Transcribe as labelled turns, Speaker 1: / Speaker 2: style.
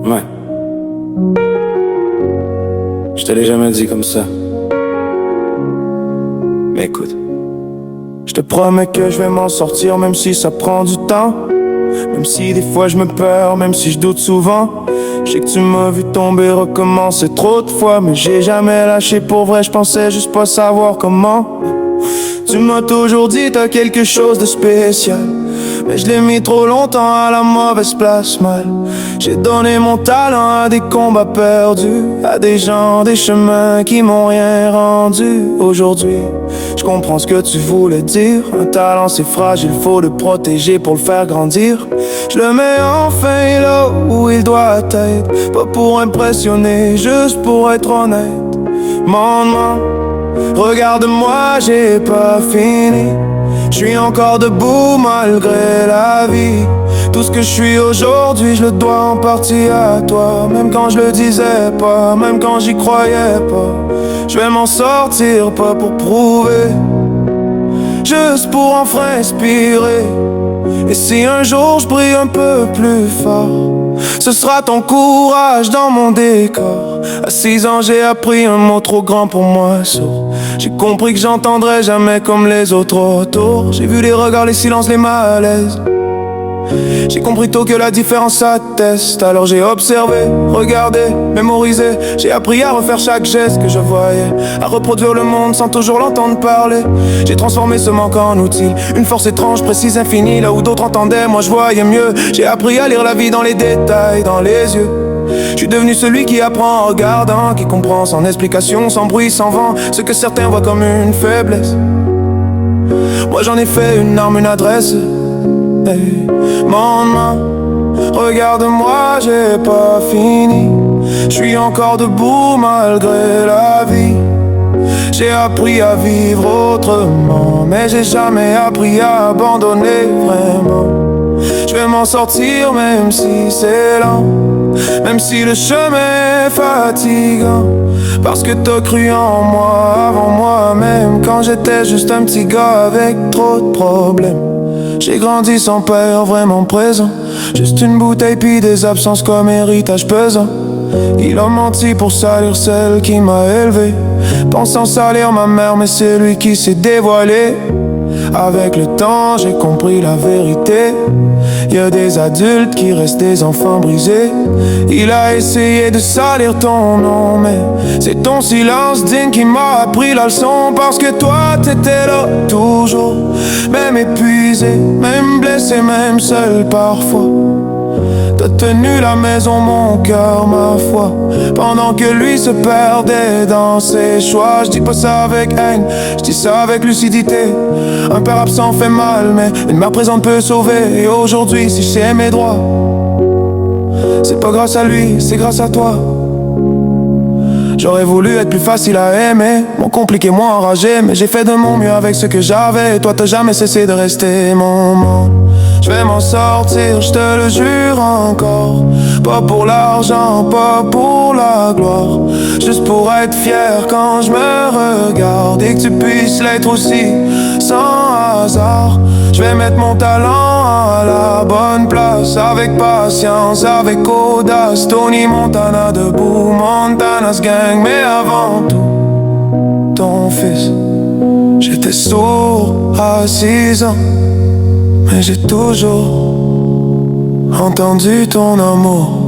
Speaker 1: Ouais. Je te l'ai jamais dit comme ça. Mais écoute, je te promets que je vais m'en sortir, même si ça prend du temps. Même si des fois je me perds, même si je doute souvent. Je sais que tu m'as vu tomber, recommencer trop de fois, mais j'ai jamais lâché pour vrai, je pensais juste pas savoir comment. Tu m'as toujours dit t'as quelque chose de spécial, mais je l'ai mis trop longtemps à la mauvaise place, mal. J'ai donné mon talent à des combats perdus, à des gens, des chemins qui m'ont rien rendu. Aujourd'hui, je comprends ce que tu voulais dire. Un talent c'est fragile, faut le protéger pour le faire grandir. Je le mets enfin là où il doit être, pas pour impressionner, juste pour être honnête. Maman, regarde-moi, j'ai pas fini. Je suis encore debout malgré la vie. Tout ce que je suis aujourd'hui, je le dois en partie à toi. Même quand je le disais pas, même quand j'y croyais pas. Je vais m'en sortir, pas pour prouver, juste pour enfin inspirer. Et si un jour je brille un peu plus fort, ce sera ton courage dans mon décor. À 6 ans j'ai appris un mot trop grand pour moi, sourd. J'ai compris que j'entendrais jamais comme les autres autour. J'ai vu les regards, les silences, les malaises. J'ai compris tôt que la différence atteste. Alors j'ai observé, regardé, mémorisé. J'ai appris à refaire chaque geste que je voyais, à reproduire le monde sans toujours l'entendre parler. J'ai transformé ce manque en outil, une force étrange, précise, infinie. Là où d'autres entendaient, moi je voyais mieux. J'ai appris à lire la vie dans les détails, dans les yeux. Je suis devenu celui qui apprend en regardant, qui comprend sans explication, sans bruit, sans vent, ce que certains voient comme une faiblesse. Moi j'en ai fait une arme, une adresse. Hey, maman, regarde-moi, j'ai pas fini. Je suis encore debout malgré la vie. J'ai appris à vivre autrement, mais j'ai jamais appris à abandonner vraiment. Je vais m'en sortir même si c'est lent, même si le chemin est fatigant. Parce que t'as cru en moi avant moi, même quand j'étais juste un petit gars avec trop de problèmes. J'ai grandi sans père vraiment présent, juste une bouteille puis des absences comme héritage pesant. Il a menti pour salir celle qui m'a élevé, pensant salir ma mère mais c'est lui qui s'est dévoilé. Avec le temps j'ai compris la vérité, y'a des adultes qui restent des enfants brisés. Il a essayé de salir ton nom, mais c'est ton silence digne qui m'a appris la leçon. Parce que toi t'étais là toujours, même épuisé, même blessé, même seul parfois. T'as tenu la maison, mon cœur, ma foi, pendant que lui se perdait dans ses choix. Je dis pas ça avec haine, je dis ça avec lucidité. Un père absent fait mal, mais une mère présente peut sauver. Et aujourd'hui, si je sais mes droits, c'est pas grâce à lui, c'est grâce à toi. J'aurais voulu être plus facile à aimer, moins compliqué, moins enragé, mais j'ai fait de mon mieux avec ce que j'avais. Et toi t'as jamais cessé de rester mon monde. Je vais m'en sortir, je te le jure encore. Pas pour l'argent, pas pour la gloire, juste pour être fier quand je me regarde. Et que tu puisses l'être aussi, sans hasard. Je vais mettre mon talent à la bonne place, avec patience, avec audace. Tony Montana debout, Montana's gang. Mais avant tout, ton fils. J'étais sourd à 6 ans, mais j'ai toujours entendu ton amour.